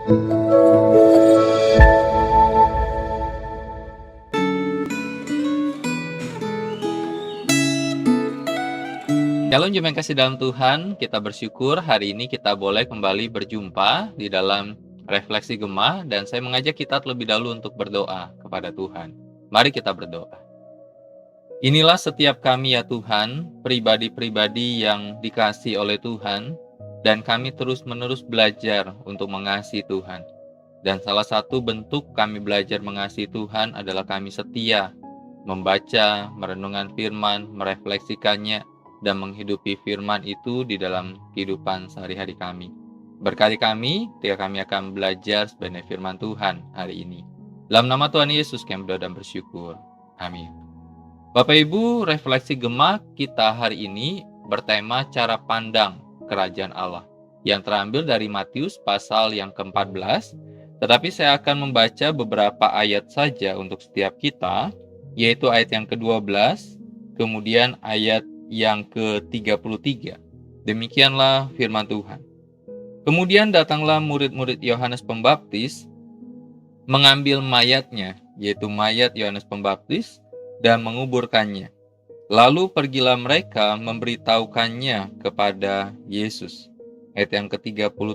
Shalom jemaat yang kasih dalam Tuhan, kita bersyukur hari ini kita boleh kembali berjumpa di dalam Refleksi Gemah dan saya mengajak kita terlebih dahulu untuk berdoa kepada Tuhan. Mari kita berdoa. Inilah setiap kami ya Tuhan, pribadi-pribadi yang dikasihi oleh Tuhan, dan kami terus-menerus belajar untuk mengasihi Tuhan. Dan salah satu bentuk kami belajar mengasihi Tuhan adalah kami setia membaca, merenungkan firman, merefleksikannya, dan menghidupi firman itu di dalam kehidupan sehari-hari kami. Berkati kami ketika kami akan belajar sebenarnya firman Tuhan hari ini. Dalam nama Tuhan Yesus kami berdoa dan bersyukur. Amin. Bapak Ibu, refleksi Gemah kita hari ini bertema cara pandang kerajaan Allah, yang terambil dari Matius pasal yang ke-14, tetapi saya akan membaca beberapa ayat saja untuk setiap kita, yaitu ayat yang ke-12, kemudian ayat yang ke-33. Demikianlah firman Tuhan. Kemudian datanglah murid-murid Yohanes Pembaptis mengambil mayatnya, yaitu mayat Yohanes Pembaptis, dan menguburkannya. Lalu pergilah mereka memberitahukannya kepada Yesus. Ayat yang ke-33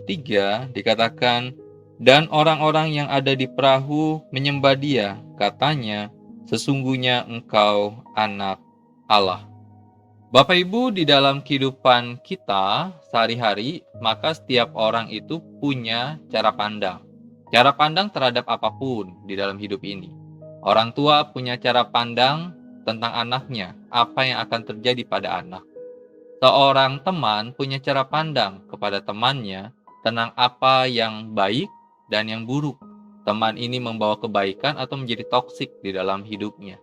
dikatakan, dan orang-orang yang ada di perahu menyembah dia, katanya, sesungguhnya engkau anak Allah. Bapak Ibu, di dalam kehidupan kita sehari-hari, maka setiap orang itu punya cara pandang. Cara pandang terhadap apapun di dalam hidup ini. Orang tua punya cara pandang tentang anaknya, apa yang akan terjadi pada anak. Seorang teman punya cara pandang kepada temannya tentang apa yang baik dan yang buruk. Teman ini membawa kebaikan atau menjadi toksik di dalam hidupnya.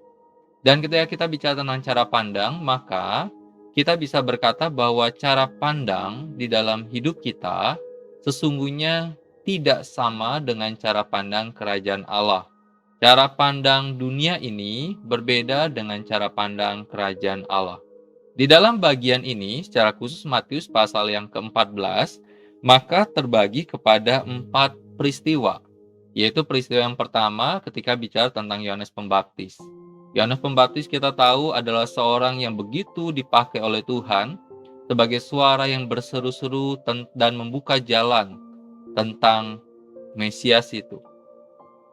Dan ketika kita bicara tentang cara pandang, maka kita bisa berkata bahwa cara pandang di dalam hidup kita sesungguhnya tidak sama dengan cara pandang kerajaan Allah. Cara pandang dunia ini berbeda dengan cara pandang kerajaan Allah. Di dalam bagian ini, secara khusus Matius pasal yang ke-14, maka terbagi kepada 4 peristiwa. Yaitu peristiwa yang pertama ketika bicara tentang Yohanes Pembaptis. Yohanes Pembaptis kita tahu adalah seorang yang begitu dipakai oleh Tuhan sebagai suara yang berseru-seru dan membuka jalan tentang Mesias itu.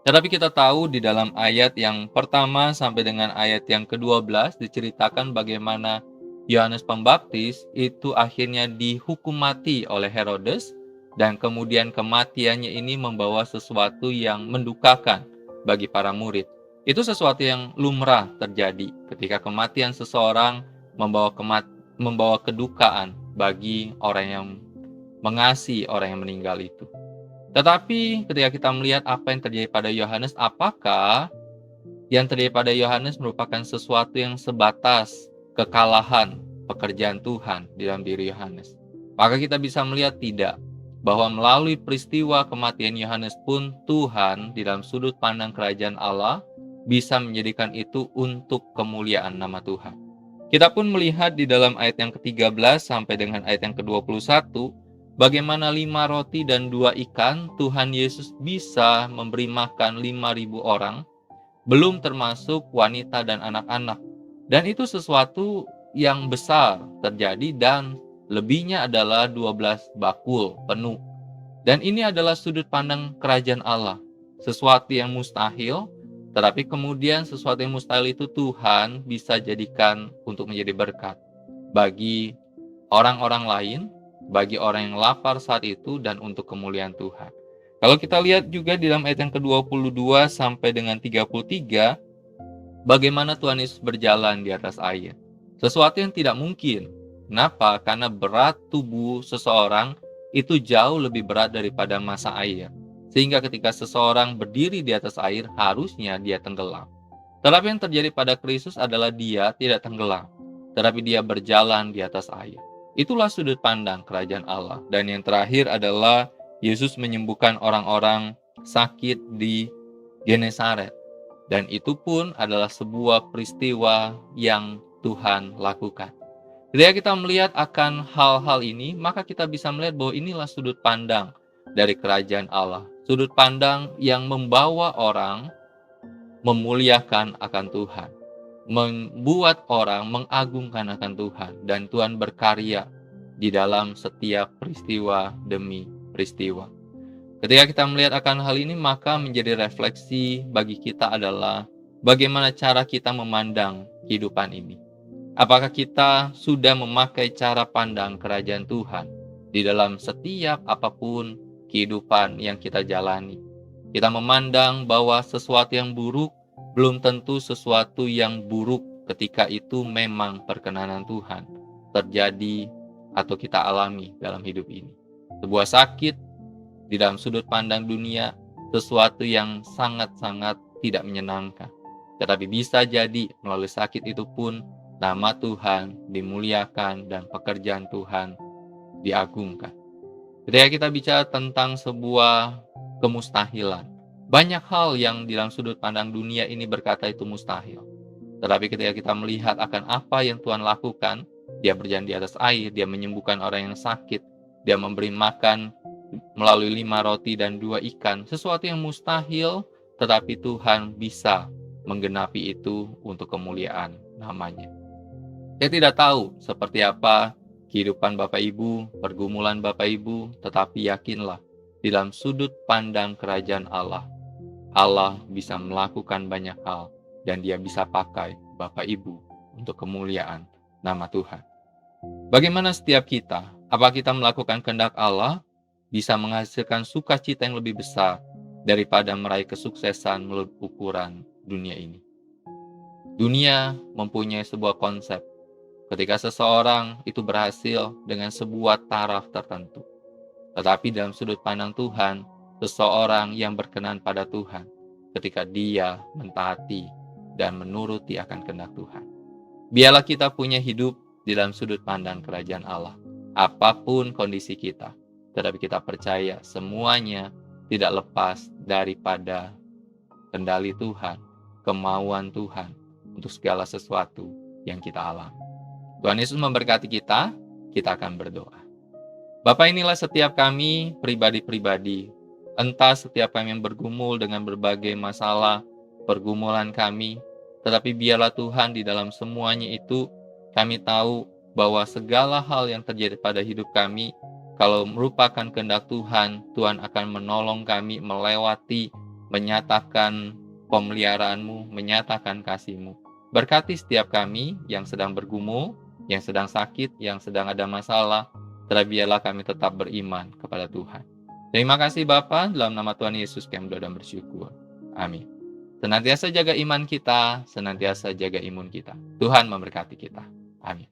Tetapi kita tahu di dalam ayat yang pertama sampai dengan ayat yang ke-12 diceritakan bagaimana Yohanes Pembaptis itu akhirnya dihukum mati oleh Herodes, dan kemudian kematiannya ini membawa sesuatu yang mendukakan bagi para murid. Itu sesuatu yang lumrah terjadi ketika kematian seseorang membawa kedukaan bagi orang yang mengasihi orang yang meninggal itu. Tetapi ketika kita melihat apa yang terjadi pada Yohanes, apakah yang terjadi pada Yohanes merupakan sesuatu yang sebatas kekalahan pekerjaan Tuhan di dalam diri Yohanes? Maka kita bisa melihat tidak, bahwa melalui peristiwa kematian Yohanes pun Tuhan di dalam sudut pandang kerajaan Allah bisa menjadikan itu untuk kemuliaan nama Tuhan. Kita pun melihat di dalam ayat yang ke-13 sampai dengan ayat yang ke-21, bagaimana 5 roti dan 2 ikan Tuhan Yesus bisa memberi makan 5.000 orang, belum termasuk wanita dan anak-anak. Dan itu sesuatu yang besar terjadi, dan lebihnya adalah 12 bakul penuh. Dan ini adalah sudut pandang kerajaan Allah. Sesuatu yang mustahil, tetapi kemudian sesuatu yang mustahil itu Tuhan bisa jadikan untuk menjadi berkat bagi orang-orang lain, bagi orang yang lapar saat itu, dan untuk kemuliaan Tuhan. Kalau kita lihat juga di dalam ayat yang ke-22 sampai dengan 33, bagaimana Tuhan Yesus berjalan di atas air. Sesuatu yang tidak mungkin. Kenapa? Karena berat tubuh seseorang itu jauh lebih berat daripada massa air. Sehingga ketika seseorang berdiri di atas air, harusnya dia tenggelam. Tetapi yang terjadi pada Kristus adalah dia tidak tenggelam, tetapi dia berjalan di atas air. Itulah sudut pandang kerajaan Allah. Dan yang terakhir adalah Yesus menyembuhkan orang-orang sakit di Genesaret. Dan itu pun adalah sebuah peristiwa yang Tuhan lakukan. Ketika kita melihat akan hal-hal ini, maka kita bisa melihat bahwa inilah sudut pandang dari kerajaan Allah. Sudut pandang yang membawa orang memuliakan akan Tuhan, membuat orang mengagungkan akan Tuhan, dan Tuhan berkarya di dalam setiap peristiwa demi peristiwa. Ketika kita melihat akan hal ini, maka menjadi refleksi bagi kita adalah bagaimana cara kita memandang kehidupan ini. Apakah kita sudah memakai cara pandang kerajaan Tuhan di dalam setiap apapun kehidupan yang kita jalani? Kita memandang bahwa sesuatu yang buruk belum tentu sesuatu yang buruk ketika itu memang perkenanan Tuhan terjadi atau kita alami dalam hidup ini. Sebuah sakit di dalam sudut pandang dunia, sesuatu yang sangat-sangat tidak menyenangkan. Tetapi bisa jadi melalui sakit itu pun nama Tuhan dimuliakan dan pekerjaan Tuhan diagungkan. Ketika kita bicara tentang sebuah kemustahilan, banyak hal yang di dalam sudut pandang dunia ini berkata itu mustahil. Tetapi ketika kita melihat akan apa yang Tuhan lakukan, Dia berjalan di atas air, Dia menyembuhkan orang yang sakit, Dia memberi makan melalui 5 roti dan 2 ikan, sesuatu yang mustahil, tetapi Tuhan bisa menggenapi itu untuk kemuliaan namanya. Saya tidak tahu seperti apa kehidupan Bapak Ibu, pergumulan Bapak Ibu, tetapi yakinlah, di dalam sudut pandang kerajaan Allah, Allah bisa melakukan banyak hal, dan Dia bisa pakai Bapak Ibu untuk kemuliaan nama Tuhan. Bagaimana setiap kita? Apa kita melakukan kehendak Allah bisa menghasilkan sukacita yang lebih besar daripada meraih kesuksesan menurut ukuran dunia ini? Dunia mempunyai sebuah konsep. Ketika seseorang itu berhasil dengan sebuah taraf tertentu. Tetapi dalam sudut pandang Tuhan, seseorang yang berkenan pada Tuhan ketika dia mentaati dan menuruti akan kehendak Tuhan. Biarlah kita punya hidup di dalam sudut pandang kerajaan Allah. Apapun kondisi kita, tetapi kita percaya semuanya tidak lepas daripada kendali Tuhan, kemauan Tuhan untuk segala sesuatu yang kita alami. Tuhan Yesus memberkati kita akan berdoa. Bapa, inilah setiap kami pribadi-pribadi, entah setiap kami yang bergumul dengan berbagai masalah, pergumulan kami, tetapi biarlah Tuhan di dalam semuanya itu, kami tahu bahwa segala hal yang terjadi pada hidup kami, kalau merupakan kehendak Tuhan, Tuhan akan menolong kami melewati, menyatakan pemeliharaanmu, menyatakan kasih-Mu. Berkati setiap kami yang sedang bergumul, yang sedang sakit, yang sedang ada masalah, tetapi biarlah kami tetap beriman kepada Tuhan. Terima kasih Bapa, dalam nama Tuhan Yesus kami berdoa dan bersyukur. Amin. Senantiasa jaga iman kita, senantiasa jaga imun kita. Tuhan memberkati kita. Amin.